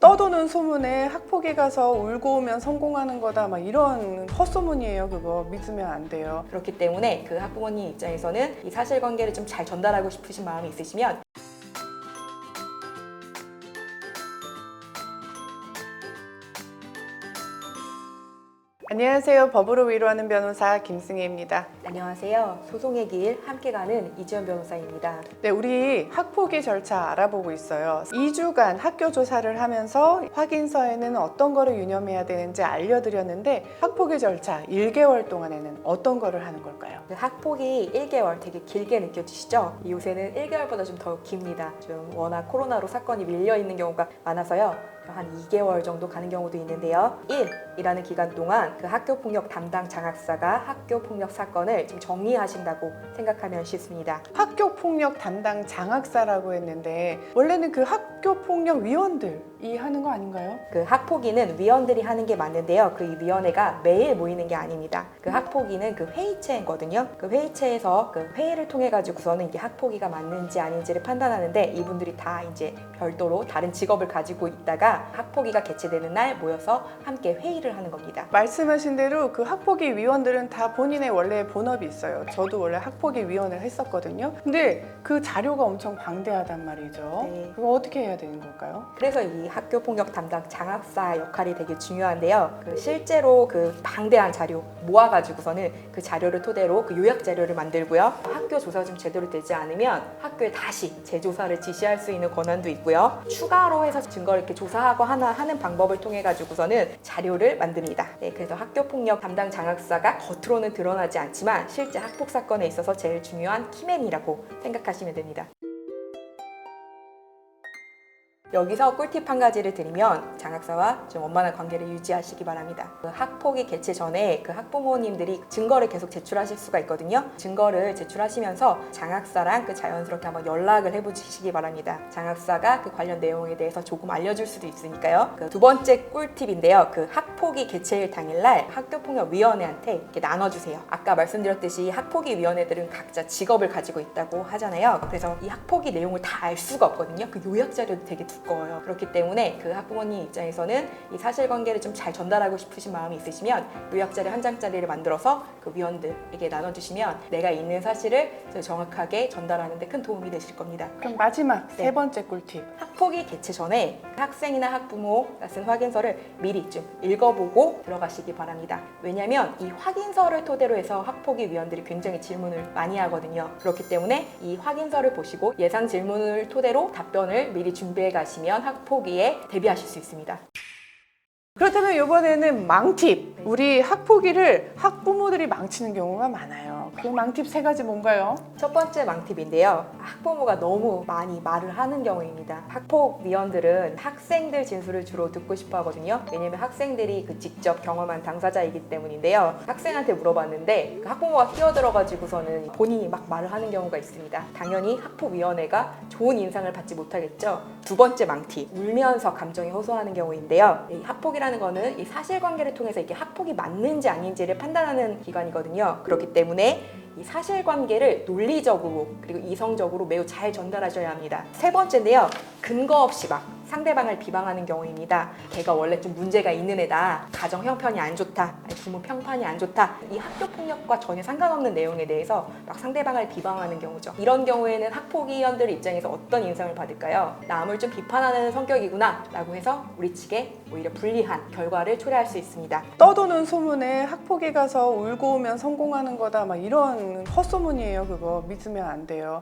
떠도는 소문에 학폭위 가서 울고 오면 성공하는 거다 막 이런 헛소문이에요. 그거 믿으면 안 돼요. 그렇기 때문에 그 학부모님 입장에서는 이 사실관계를 좀 잘 전달하고 싶으신 마음이 있으시면 안녕하세요. 법으로 위로하는 변호사 김승혜입니다. 안녕하세요. 소송의 길 함께 가는 이지연 변호사입니다. 네, 우리 학폭위 절차 알아보고 있어요. 2주간 학교 조사를 하면서 확인서에는 어떤 거를 유념해야 되는지 알려드렸는데 학폭위 절차 1개월 동안에는 어떤 거를 하는 걸까요? 그 학폭이 1개월 되게 길게 느껴지시죠? 요새는 1개월보다 좀 더 깁니다. 좀 워낙 코로나로 사건이 밀려 있는 경우가 많아서요. 한 2개월 정도 가는 경우도 있는데요. 1이라는 기간 동안 그 학교폭력 담당 장학사가 학교폭력 사건을 좀 정리하신다고 생각하면 쉽습니다. 학교폭력 담당 장학사라고 했는데 원래는 그 학교폭력 위원들이 하는 거 아닌가요? 그 학폭위는 위원들이 하는 게 맞는데요. 그 위원회가 매일 모이는 게 아닙니다. 그 학폭위는 그 회의체거든요. 그 회의체에서 그 회의를 통해 가지고서는 이게 학폭위가 맞는지 아닌지를 판단하는데 이분들이 다 이제 별도로 다른 직업을 가지고 있다가 학폭위가 개최되는 날 모여서 함께 회의를 하는 겁니다. 말씀하신 대로 그 학폭위 위원들은 다 본인의 원래 본업이 있어요. 저도 원래 학폭위 위원을 했었거든요. 근데 그 자료가 엄청 방대하단 말이죠. 네. 그거 어떻게 해야 되는 걸까요? 그래서 이 학교폭력 담당 장학사 역할이 되게 중요한데요. 그 실제로 그 방대한 자료 모아가지고서는 그 자료를 토대로 그 요약 자료를 만들고요. 학교 조사가 좀 제대로 되지 않으면 학교에 다시 재조사를 지시할 수 있는 권한도 있고요. 추가로 해서 증거를 이렇게 조사하고 하는 방법을 통해 가지고서는 자료를 만듭니다. 네, 그래서 학교폭력 담당 장학사가 겉으로는 드러나지 않지만 실제 학폭 사건에 있어서 제일 중요한 키맨이라고 생각하시면 됩니다. 여기서 꿀팁 한 가지를 드리면 장학사와 좀 원만한 관계를 유지하시기 바랍니다. 그 학폭이 개최 전에 그 학부모님들이 증거를 계속 제출하실 수가 있거든요. 증거를 제출하시면서 장학사랑 그 자연스럽게 한번 연락을 해보시기 바랍니다. 장학사가 그 관련 내용에 대해서 조금 알려줄 수도 있으니까요. 그 두 번째 꿀팁인데요. 그 학폭이 개최일 당일날 학교폭력위원회한테 이렇게 나눠주세요. 아까 말씀드렸듯이 학폭위 위원회들은 각자 직업을 가지고 있다고 하잖아요. 그래서 이 학폭위 내용을 다 알 수가 없거든요. 그 요약 자료도 되게 두꺼워요. 그렇기 때문에 그 학부모님 입장에서는 이 사실관계를 좀 잘 전달하고 싶으신 마음이 있으시면 요약자료 한 장짜리를 만들어서 그 위원들에게 나눠주시면 내가 있는 사실을 정확하게 전달하는 데 큰 도움이 되실 겁니다. 그럼 마지막 네. 세 번째 꿀팁. 학폭이 개최 전에 학생이나 학부모가 쓴 확인서를 미리 좀 읽어보고 들어가시기 바랍니다. 왜냐하면 이 확인서를 토대로 해서 학폭위 위원들이 굉장히 질문을 많이 하거든요. 그렇기 때문에 이 확인서를 보시고 예상 질문을 토대로 답변을 미리 준비해 가시면 학폭위에 대비하실 수 있습니다. 그렇다면 이번에는 망팁. 우리 학폭위를 학부모들이 망치는 경우가 많아요. 그 망팁 세 가지 뭔가요? 첫 번째 망팁인데요. 학부모가 너무 많이 말을 하는 경우입니다. 학폭위원들은 학생들 진술을 주로 듣고 싶어 하거든요. 왜냐면 학생들이 그 직접 경험한 당사자이기 때문인데요. 학생한테 물어봤는데 그 학부모가 끼어들어가지고서는 본인이 막 말을 하는 경우가 있습니다. 당연히 학폭위원회가 좋은 인상을 받지 못하겠죠. 두 번째 망팁. 울면서 감정이 호소하는 경우인데요. 이 학폭이라는 거는 이 사실관계를 통해서 이게 학폭이 맞는지 아닌지를 판단하는 기관이거든요. 그렇기 때문에 이 사실관계를 논리적으로 그리고 이성적으로 매우 잘 전달하셔야 합니다. 세 번째인데요. 근거 없이 막 상대방을 비방하는 경우입니다. 걔가 원래 좀 문제가 있는 애다. 가정 형편이 안 좋다. 부모 평판이 안 좋다. 이 학교 폭력과 전혀 상관없는 내용에 대해서 막 상대방을 비방하는 경우죠. 이런 경우에는 학폭위원들 입장에서 어떤 인상을 받을까요? 남을 좀 비판하는 성격이구나 라고 해서 우리 측에 오히려 불리한 결과를 초래할 수 있습니다. 떠도는 소문에 학폭위 가서 울고 오면 성공하는 거다 막 이런 헛소문이에요. 그거 믿으면 안 돼요.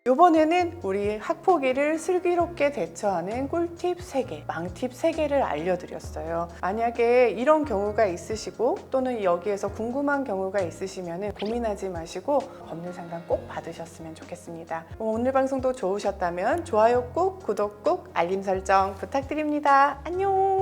이번에는 우리 학폭위를 슬기롭게 대처하는 꿀팁 3개, 망팁 3개를 알려드렸어요. 만약에 이런 경우가 있으시고 또는 여기에서 궁금한 경우가 있으시면 고민하지 마시고 법률 상담 꼭 받으셨으면 좋겠습니다. 오늘 방송도 좋으셨다면 좋아요 꾹, 구독 꾹, 알림 설정 부탁드립니다. 안녕!